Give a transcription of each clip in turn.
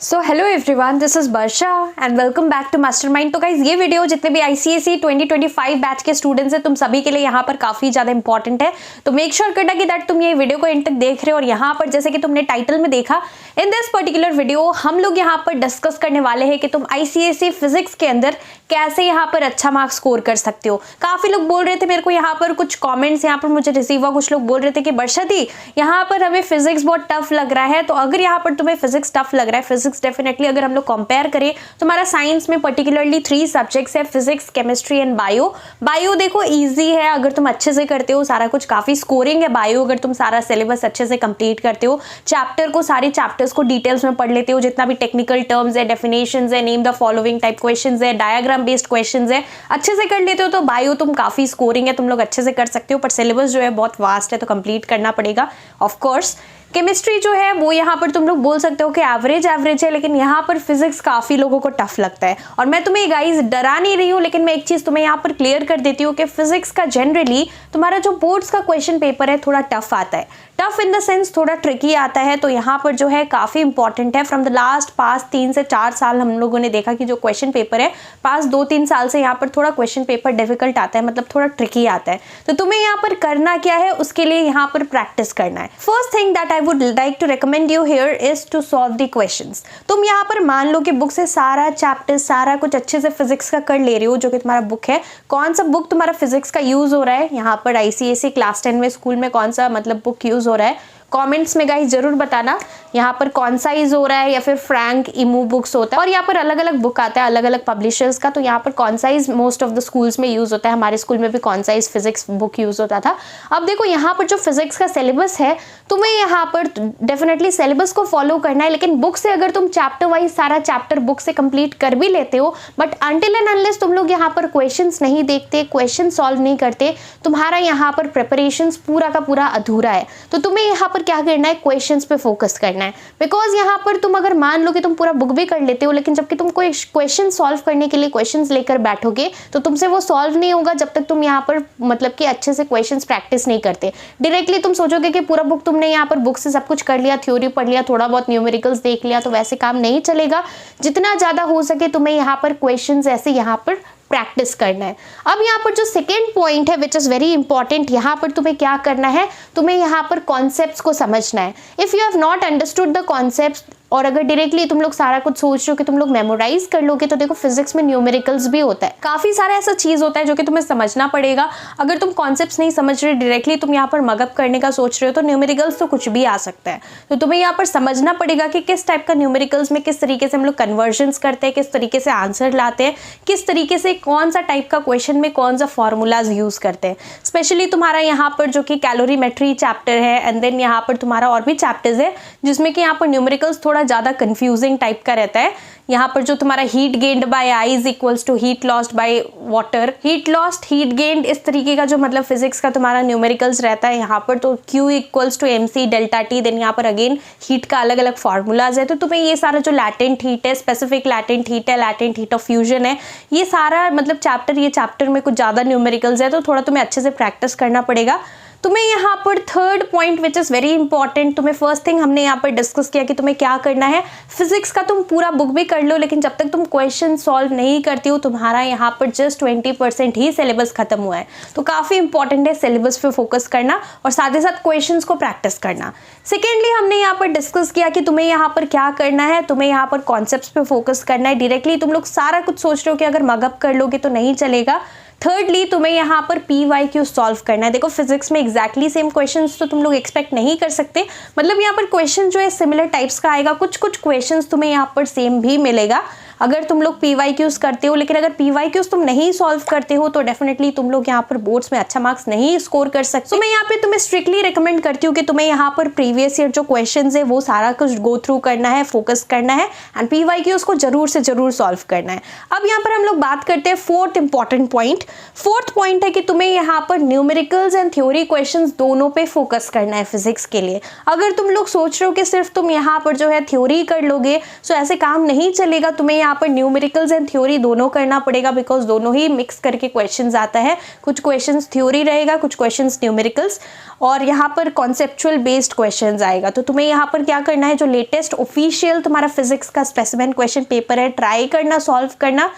So hello everyone, this is Varsha and welcome back to mastermind. तो guys ये video जितने भी आईसीएसई 2025 बैच के स्टूडेंट्स हैं तुम सभी के लिए यहाँ पर काफी ज्यादा इंपॉर्टेंट है। तो मेक श्योर करना कि दैट तुम ये वीडियो को एंड तक देख रहे हो। और यहाँ पर जैसे कि तुमने टाइटल में देखा, इन दिस पर्टिकुलर वीडियो हम लोग यहाँ पर डिस्कस करने वाले हैं कि तुम आईसीएसई फिजिक्स के अंदर कैसे यहाँ पर अच्छा मार्क्स स्कोर कर सकते हो। काफी लोग बोल रहे थे मेरे को, यहाँ पर कुछ कॉमेंट्स यहाँ पर मुझे रिसीव हुआ, कुछ लोग बोल रहे थे कि वर्षा दी यहाँ पर हमें फिजिक्स बहुत टफ लग रहा है। तो अगर यहाँ पर तुम्हें फिजिक्स टफ लग रहा है, फिजिक्स डेफिनेटली अगर हम लोग कंपेयर करें तो हमारा साइंस में पर्टिकुलरली 3 सब्जेक्ट्स है, physics, chemistry and bio. Bio देखो इजी है, अगर तुम अच्छे से करते हो सारा कुछ, काफी स्कोरिंग है बायो अगर तुम सारा सिलेबस अच्छे से कंप्लीट करते हो, चैप्टर को सारे चैप्टर्स को डिटेल्स में पढ़ लेते हो, जितना भी टेक्निकल टर्म्स है, डेफिनेशंस है, name the following type questions है, डायग्राम बेस्ड क्वेश्चंस है, अच्छे से कर लेते हो तो बायो तुम काफी स्कोरिंग है, तुम लोग अच्छे से कर सकते हो। पर सिलेबस जो है बहुत वास्ट है तो कंप्लीट करना पड़ेगा ऑफ कोर्स। केमिस्ट्री जो है वो यहाँ पर तुम लोग बोल सकते हो कि एवरेज है, लेकिन यहाँ पर फिजिक्स काफी लोगों को टफ लगता है। और मैं तुम्हें गाइस डरा नहीं रही हूँ, लेकिन मैं एक चीज तुम्हें यहाँ पर क्लियर कर देती हूँ कि फिजिक्स का जनरली तुम्हारा जो बोर्ड्स का क्वेश्चन पेपर है थोड़ा टफ आता है। टफ इन द सेंस थोड़ा ट्रिकी आता है। तो यहाँ पर जो है काफी इंपॉर्टेंट है। फ्रॉम द लास्ट पास 3 से 4 साल हम लोगों ने देखा कि जो क्वेश्चन पेपर है पास 2-3 साल से यहाँ पर थोड़ा क्वेश्चन पेपर डिफिकल्ट आता है, मतलब थोड़ा ट्रिकी आता है। तो तुम्हें यहाँ पर करना क्या है, उसके लिए यहाँ पर प्रैक्टिस करना है। First thing that I would like to recommend you here is to solve the questions. तुम यहाँ पर मान लो कि बुक से सारा चैप्टर सारा कुछ अच्छे से फिजिक्स का कर ले रहे हो, जो कि तुम्हारा बुक है। कौन सा बुक तुम्हारा फिजिक्स का यूज हो रहा है यहाँ पर आईसीएसई क्लास 10 में स्कूल में, कौन सा मतलब बुक यूज हो रहा है, कमेंट्स में गाइस जरूर बताना। यहाँ पर कौन सा यूज हो रहा है, या फिर फ्रैंक, इमू बुक्स होता है, और यहाँ पर अलग अलग बुक आता है अलग अलग पब्लिशर्स का। तो यहाँ पर कौन सा मोस्ट ऑफ द स्कूल्स में यूज होता है, हमारे स्कूल में भी कौन सा फिजिक्स बुक यूज होता था। अब देखो यहाँ पर जो फिजिक्स का सिलेबस है, तुम्हें यहाँ पर डेफिनेटली सिलेबस को फॉलो करना है, लेकिन बुक से अगर तुम चैप्टर वाइज सारा चैप्टर बुक से कंप्लीट कर भी लेते हो, बट अनटिल एंड अनलेस तुम लोग यहाँ पर क्वेश्चंस नहीं देखते, क्वेश्चन सॉल्व नहीं करते, तुम्हारा यहाँ पर प्रिपरेशन पूरा का पूरा अधूरा है। तो तुम्हें यहाँ पर क्या करना है, क्वेश्चंस पे फोकस करना है। बिकॉज यहाँ पर तुम अगर मान लो कि तुम पूरा बुक भी कर लेते हो, लेकिन जबकि तुम कोई क्वेश्चन सॉल्व करने के लिए क्वेश्चंस लेकर बैठोगे तो तुमसे वो सॉल्व नहीं होगा जब तक तुम यहाँ पर मतलब कि अच्छे से क्वेश्चंस प्रैक्टिस नहीं करते। डायरेक्टली तुम सोचोगे कि पूरा बुक तुमने यहाँ पर बुक से सब कुछ कर लिया, थ्योरी पढ़ लिया, थोड़ा बहुत न्यूमेरिकल्स देख लिया, तो वैसे काम नहीं चलेगा। जितना ज्यादा हो सके तुम्हें यहाँ पर क्वेश्चंस ऐसे यहाँ पर प्रैक्टिस करना है। अब यहाँ पर जो सेकेंड पॉइंट है विच इज वेरी इंपॉर्टेंट, यहाँ पर तुम्हें क्या करना है, तुम्हें यहाँ पर कॉन्सेप्ट्स को समझना है। If you have not understood the concepts, और अगर डायरेक्टली तुम लोग सारा कुछ सोच रहे हो कि तुम लोग मेमोराइज कर लोगे, तो देखो फिजिक्स में न्यूमेरिकल्स भी होता है, काफी सारा ऐसा चीज होता है जो कि तुम्हें समझना पड़ेगा। अगर तुम कॉन्सेप्ट्स नहीं समझ रहे, डायरेक्टली तुम यहाँ पर मगअप करने का सोच रहे हो, तो न्यूमेरिकल्स तो कुछ भी आ सकता है। तो तुम्हें यहाँ पर समझना पड़ेगा कि किस टाइप का न्यूमेरिकल्स में किस तरीके से हम लोग कन्वर्जन्स करते हैं, किस तरीके से आंसर लाते हैं, किस तरीके से कौन सा टाइप का क्वेश्चन में कौन सा फॉर्मूलाज यूज करते हैं। स्पेशली तुम्हारा यहाँ पर जो कि कैलोरीमेट्री चैप्टर है, एंड देन यहाँ पर तुम्हारा और भी चैप्टर्स है जिसमें कि यहाँ पर न्यूमेरिकल्स थोड़ा ज्यादा कंफ्यूजिंग टाइप का रहता है। यहाँ पर जो तुम्हारा heat gained by ice equals to heat lost by water, heat lost, heat gained, इस तरीके का जो मतलब फिजिक्स का तुम्हारा न्यूमेरिकल्स रहता है यहाँ पर। तो Q equals to MC delta T, then यहाँ पर अगेन हीट का अलग अलग फॉर्मूलाज है। तो तुम्हें ये सारा जो लैटेंट हीट है, स्पेसिफिक लैटेंट हीट है, लैटेंट हीट ऑफ फ्यूजन है, ये सारा मतलब चैप्टर, ये चैप्टर में कुछ ज्यादा न्यूमेरिकल्स है, तो थोड़ा तुम्हें अच्छे से प्रैक्टिस करना पड़ेगा। तुम्हें यहाँ पर third point which is very important, तुम्हें फर्स्ट थिंग हमने यहाँ पर डिस्कस किया कि तुम्हें क्या करना है, फिजिक्स का तुम पूरा बुक भी कर लो, लेकिन जब तक तुम क्वेश्चन सॉल्व नहीं करती हो, तुम्हारा यहाँ पर जस्ट 20% ही सिलेबस खत्म हुआ है। तो काफी इंपॉर्टेंट है सिलेबस पे फोकस करना और साथ ही साथ क्वेश्चंस को प्रैक्टिस करना। सेकेंडली हमने यहाँ पर डिस्कस किया कि तुम्हें यहाँ पर क्या करना है, तुम्हें यहाँ पर कॉन्सेप्ट्स पे फोकस करना है। डायरेक्टली तुम लोग सारा कुछ सोच रहे हो कि अगर मगअप कर लोगे तो नहीं चलेगा। थर्डली तुम्हें यहाँ पर PYQ सॉल्व करना है। देखो फिजिक्स में एग्जैक्टली सेम क्वेश्चंस तो तुम लोग एक्सपेक्ट नहीं कर सकते, मतलब यहाँ पर क्वेश्चन जो है सिमिलर टाइप्स का आएगा, कुछ कुछ क्वेश्चंस तुम्हें यहाँ पर सेम भी मिलेगा अगर तुम लोग PYQs करते हो। लेकिन अगर PYQs तुम नहीं सॉल्व करते हो तो डेफिनेटली तुम लोग यहाँ पर बोर्ड्स में अच्छा मार्क्स नहीं स्कोर कर सकते। तो मैं यहाँ पे तुम्हें स्ट्रिक्टली रिकमेंड करती हूँ कि तुम्हें यहाँ पर प्रीवियस ईयर जो क्वेश्चंस है वो सारा कुछ गो थ्रू करना है, फोकस करना है, एंड PYQs को जरूर से जरूर सॉल्व करना है। अब यहाँ पर हम लोग बात करते हैं fourth important point. Fourth point है कि तुम्हें यहाँ पर न्यूमेरिकल्स एंड थ्योरी क्वेश्चंस दोनों पे फोकस करना है फिजिक्स के लिए। अगर तुम लोग सोच रहे हो कि सिर्फ तुम यहाँ पर जो है थ्योरी कर लोगे, सो ऐसे काम नहीं चलेगा। तुम्हें यहाँ यहाँ पर न्यूमेरिकल्स एंड थ्योरी दोनों करना पड़ेगा, बिकॉज दोनों ही मिक्स करके क्वेश्चंस आता है। कुछ क्वेश्चंस थ्योरी रहेगा, कुछ क्वेश्चंस न्यूमेरिकल्स, और यहाँ पर कॉन्सेप्चुअल बेस्ड क्वेश्चंस आएगा। तो तुम्हें यहाँ पर क्या करना है, जो लेटेस्ट ऑफिशियल तुम्हारा फिजिक्स का स्पेसिमेन क्वेश्चन पेपर है, ट्राई करना, सॉल्व करना।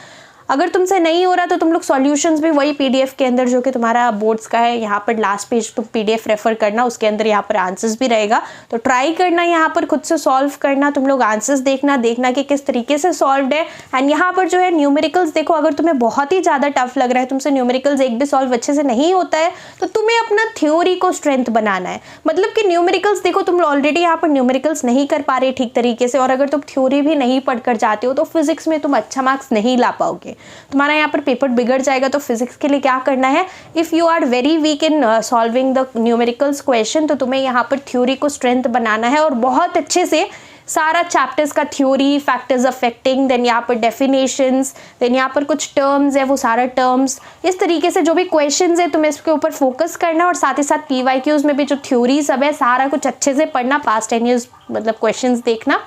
अगर तुमसे नहीं हो रहा तो तुम लोग सॉल्यूशंस भी वही पीडीएफ के अंदर जो कि तुम्हारा बोर्ड्स का है, यहाँ पर लास्ट पेज तुम पीडीएफ रेफर करना, उसके अंदर यहाँ पर आंसर्स भी रहेगा। तो ट्राई करना, यहाँ पर खुद से सॉल्व करना, तुम लोग आंसर्स देखना कि किस तरीके से सॉल्व है। एंड यहाँ पर जो है न्यूमेरिकल्स देखो, अगर तुम्हें बहुत ही ज़्यादा टफ लग रहा है, तुमसे न्यूमेरिकल्स एक भी सॉल्व अच्छे से नहीं होता है, तो तुम्हें अपना थ्योरी को स्ट्रेंथ बनाना है। मतलब कि न्यूमेरिकल्स देखो, तुम ऑलरेडी यहाँ पर न्यूमेरिकल्स नहीं कर पा रहे ठीक तरीके से, और अगर तुम थ्योरी भी नहीं पढ़कर जाते हो तो फिजिक्स में तुम अच्छा मार्क्स नहीं ला पाओगे, तुम्हारा यहाँ पर पेपर बिगड़ जाएगा। तो फिजिक्स के लिए क्या करना है, if you are very weak in solving the numericals question, तो तुम्हें यहाँ पर थ्योरी को स्ट्रेंथ बनाना है और बहुत अच्छे से सारा चैप्टर्स का थ्योरी, फैक्टर्स अफेक्टिंग, देन यहाँ पर डेफिनेशंस, देन यहाँ पर कुछ टर्म्स है, वो सारा टर्म्स, इस तरीके से जो भी क्वेश्चंस है तुम्हें इसके ऊपर फोकस करना, और साथ ही साथ पीवाईक्यूज में भी जो थ्योरी सब है सारा कुछ अच्छे से पढ़ना, पास्ट 10 years मतलब क्वेश्चंस देखना।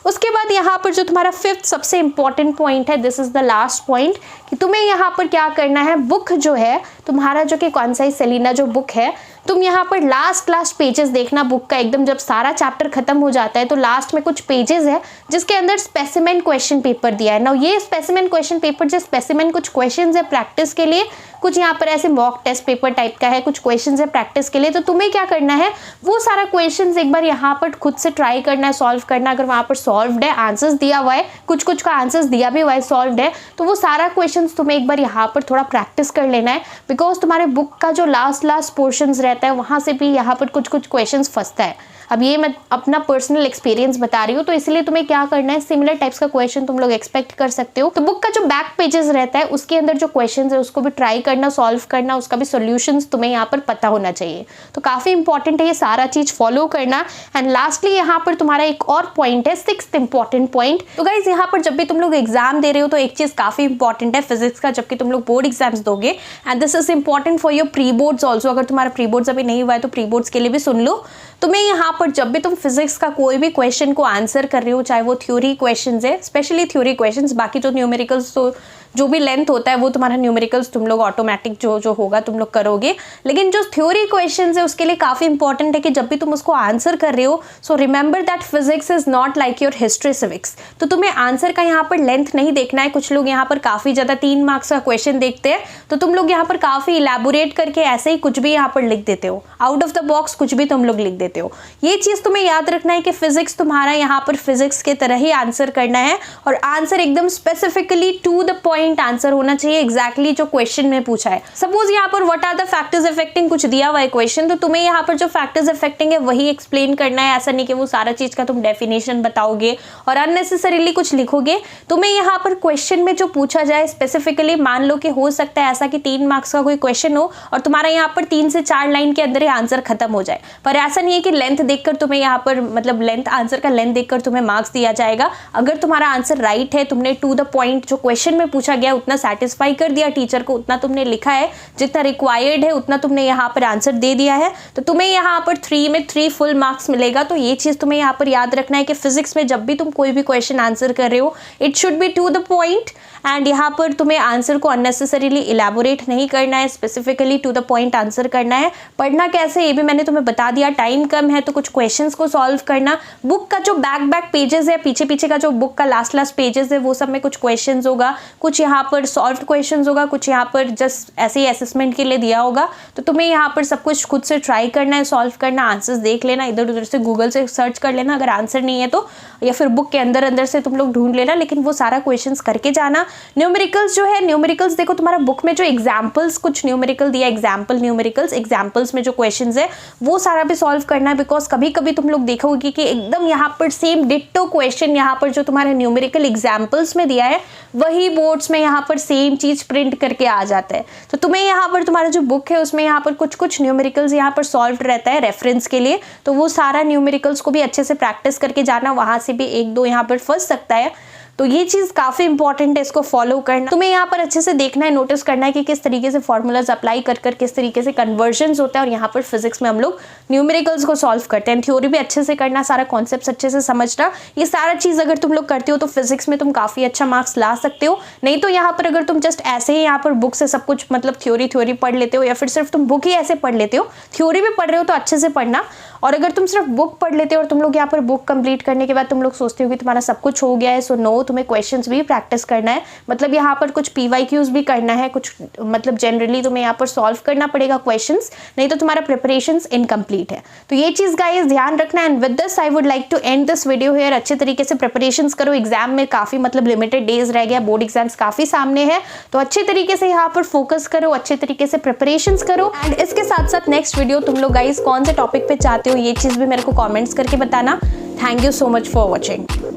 उसके बाद यहाँ पर जो तुम्हारा फिफ्थ सबसे इंपॉर्टेंट पॉइंट है, this is the last point, कि तुम्हें यहाँ पर क्या करना है, बुक जो है तुम्हारा, जो कि कॉन्साइज सेलिना जो बुक है, तुम यहाँ पर लास्ट पेजेस देखना बुक का। एकदम जब सारा चैप्टर खत्म हो जाता है तो लास्ट में कुछ पेजेस है जिसके अंदर स्पेसिमेन क्वेश्चन पेपर दिया है ना। ये स्पेसिमेन क्वेश्चन पेपर, जो स्पेसिमेन कुछ क्वेश्चंस है प्रैक्टिस के लिए, कुछ यहाँ पर ऐसे मॉक टेस्ट पेपर टाइप का है, कुछ क्वेश्चंस है प्रैक्टिस के लिए। तो तुम्हें क्या करना है, वो सारा क्वेश्चंस एक बार यहाँ पर खुद से ट्राई करना है, सॉल्व करना। अगर वहाँ पर सॉल्व्ड है, आंसर्स दिया हुआ है, कुछ का आंसर्स दिया भी हुआ है, सॉल्व्ड है, तो वो सारा क्वेश्चंस तुम्हें एक बार यहाँ पर थोड़ा प्रैक्टिस कर लेना है, बिकॉज तुम्हारे बुक का जो लास्ट पोर्शंस रहता है वहाँ से भी यहाँ पर कुछ क्वेश्चंस फंसता है। अब ये मैं अपना पर्सनल एक्सपीरियंस बता रही हूँ, तो इसलिए तुम्हें क्या करना है, सिमिलर टाइप्स का क्वेश्चन तुम लोग एक्सपेक्ट कर सकते हो। तो बुक का जो बैक पेजेस रहता है उसके अंदर जो क्वेश्चंस है उसको भी ट्राई करना, सॉल्व करना, उसका भी सॉल्यूशंस तुम्हें यहाँ पर पता होना चाहिए। तो काफी इंपॉर्टेंट है ये सारा चीज फॉलो करना। एंड लास्टली यहाँ पर तुम्हारा एक और पॉइंट है, सिक्स्थ इंपॉर्टेंट पॉइंट। तो गाइज यहाँ पर जब भी तुम लोग एग्जाम दे रहे हो तो एक चीज काफी इंपॉर्टेंट है फिजिक्स का, जबकि तुम लोग बोर्ड एग्जाम्स दोगे, and this is important for your pre boards also. अगर तुम्हारा प्री बोर्ड्स अभी नहीं हुआ है तो प्री बोर्ड्स के लिए भी सुन लो। तुम्हें यहाँ पर जब भी तुम फिजिक्स का कोई भी क्वेश्चन को आंसर कर रहे हो, चाहे वो थ्योरी क्वेश्चंस है, स्पेशली थ्योरी क्वेश्चंस, बाकी तो न्यूमेरिकल्स तो जो भी लेंथ होता है वो तुम्हारा न्यूमेरिकल्स तुम लोग ऑटोमेटिक जो होगा तुम लोग करोगे, लेकिन जो थ्योरी क्वेश्चंस है उसके लिए काफी इंपॉर्टेंट है कि जब भी तुम उसको आंसर कर रहे हो, so remember that physics is not like your history civics. तो तुम्हें आंसर का यहाँ पर लेंथ नहीं देखना है। कुछ लोग यहाँ पर काफी ज्यादा 3 मार्क्स का क्वेश्चन देखते हैं, तो तुम लोग यहाँ पर काफी इलेबोरेट करके ऐसे ही कुछ भी यहाँ पर लिख देते हो, आउट ऑफ द बॉक्स कुछ भी तुम लोग लिख देते हो। ये चीज तुम्हें याद रखना है कि फिजिक्स तुम्हारा यहाँ पर फिजिक्स के तरह ही आंसर करना है, और आंसर एकदम specifically to the point answer होना चाहिए, एग्जैक्टली जो क्वेश्चन में पूछा है। सपोज यहाँ पर what are the factors affecting कुछ दिया हुआ है क्वेश्चन, तो तुम्हें यहाँ पर जो फैक्टर्स अफेक्टिंग है वही एक्सप्लेन करना है। ऐसा नहीं कि वो सारा चीज का तुम डेफिनेशन बताओगे और अननेसेसरीली कुछ लिखोगे। तुम्हें यहाँ पर क्वेश्चन में जो पूछा जाए स्पेसिफिकली, मान लो कि हो सकता है ऐसा कि 3 मार्क्स का कोई क्वेश्चन हो और तुम्हारा यहाँ पर 3 से 4 लाइन के अंदर ही आंसर खत्म हो जाए, पर ऐसा नहीं है कि लेंथ देखकर तुम्हें यहाँ पर मतलब लेंथ, आंसर का लेंथ देखकर तुम्हें मार्क्स दिया जाएगा। अगर तुम्हारा आंसर राइट है, तुमने टू द पॉइंट जो क्वेश्चन में पूछा गया उतना सेटिस्फाई कर दिया टीचर को, उतना तुमने लिखा है, जितना रिक्वायर्ड है उतना तुमने यहाँ पर आंसर दे दिया है, तो तुम्हें यहाँ पर 3 में 3 फुल मार्क्स मिलेगा। तो ये चीज तुम्हें यहाँ पर याद रखना है कि फिजिक्स में जब भी तुम कोई भी क्वेश्चन आंसर कर रहे हो, it should be to the point, and यहाँ पर तुम्हें आंसर को अननेसेसरीली इलेबोरेट नहीं करना है, specifically to the point answer करना है। पढ़ना कैसे ये भी मैंने तुम्हें बता दिया, टाइम कम है तो कुछ क्वेश्चंस को सॉल्व करना। बुक का जो बैक पेजेस है, पीछे का जो बुक का लास्ट पेजेस है, वो सब में कुछ क्वेश्चंस होगा, कुछ यहाँ पर सॉल्व क्वेश्चंस होगा, कुछ यहाँ पर जस्ट ऐसे ही असेसमेंट के लिए दिया होगा। तो तुम्हें यहाँ पर सब कुछ खुद से ट्राई करना है, सॉल्व करना, आंसर्स देख लेना, इधर उधर से गूगल से सर्च कर लेना अगर आंसर नहीं है तो, या फिर बुक के अंदर से तुम लोग ढूंढ लेना, लेकिन वो सारा क्वेश्चंस करके जाना। न्यूमेरिकल्स जो है, न्यूमेरिकल्स देखो तुम्हारा बुक में जो एग्जाम्पल्स कुछ न्यूमेरिकल दिया, एग्जाम्पल न्यूमेरिकल्स, एग्जाम्पल्स में जो क्वेश्चंस है वो सारा भी सॉल्व करना है, बिकॉज कभी कभी तुम लोग देखोगे कि एकदम यहाँ पर सेम डिट्टो क्वेश्चन यहाँ पर जो तुम्हारे न्यूमेरिकल एग्जाम्पल्स में दिया है वही बोर्ड्स में यहाँ पर सेम चीज प्रिंट करके आ जाता है। तो तुम्हें यहाँ पर तुम्हारा जो बुक है उसमें यहाँ पर कुछ न्यूमेरिकल्स यहाँ पर सॉल्व रहता है रेफरेंस के लिए, तो वो सारा न्यूमेरिकल्स को भी अच्छे से प्रैक्टिस करके जाना, वहां से भी 1-2 यहाँ पर फंस सकता है। तो ये चीज़ काफ़ी इंपॉर्टेंट है, इसको फॉलो करना। तुम्हें यहाँ पर अच्छे से देखना है, नोटिस करना है कि किस तरीके से फॉर्मूलाज अप्लाई कर किस तरीके से कन्वर्जन्स होता है, और यहाँ पर फिजिक्स में हम लोग न्यूमेरिकल्स को सॉल्व करते हैं। थ्योरी भी अच्छे से करना, सारा कॉन्सेप्ट अच्छे से समझना, ये सारा चीज़ अगर तुम लोग करते हो तो फिजिक्स में तुम काफ़ी अच्छा मार्क्स ला सकते हो। नहीं तो यहाँ पर अगर तुम जस्ट ऐसे ही यहाँ पर बुक से सब कुछ मतलब थ्योरी पढ़ लेते हो, या फिर सिर्फ तुम बुक ही ऐसे पढ़ लेते हो, थ्योरी भी पढ़ रहे हो तो अच्छे से पढ़ना। और अगर तुम सिर्फ बुक पढ़ लेते हो और तुम लोग यहाँ पर बुक कंप्लीट करने के बाद तुम लोग सोचते हो कि तुम्हारा सब कुछ हो गया है, सो नो, तुम्हें क्वेश्चंस भी प्रैक्टिस करना है। मतलब यहाँ पर कुछ PYQs भी करना है, कुछ मतलब जनरली तुम्हें यहाँ पर सॉल्व करना पड़ेगा क्वेश्चंस, नहीं तो तुम्हारा प्रिपरेशंस इनकम्प्लीट है। तो ये चीज़ गाइस ध्यान रखना। And with this I would like to end this video here. अच्छे तरीके से प्रिपरेशंस करो, एग्जाम में काफ़ी मतलब लिमिटेड डेज रह गया, बोर्ड एग्जाम्स काफ़ी सामने है, तो अच्छे तरीके से यहाँ पर फोकस करो, अच्छे तरीके से प्रिपरेशंस करो। एंड इसके साथ साथ नेक्स्ट वीडियो तुम लोग गाइस कौन से टॉपिक पे चाहते हो, ये चीज़ भी मेरे को कमेंट्स करके बताना। Thank you so much for watching.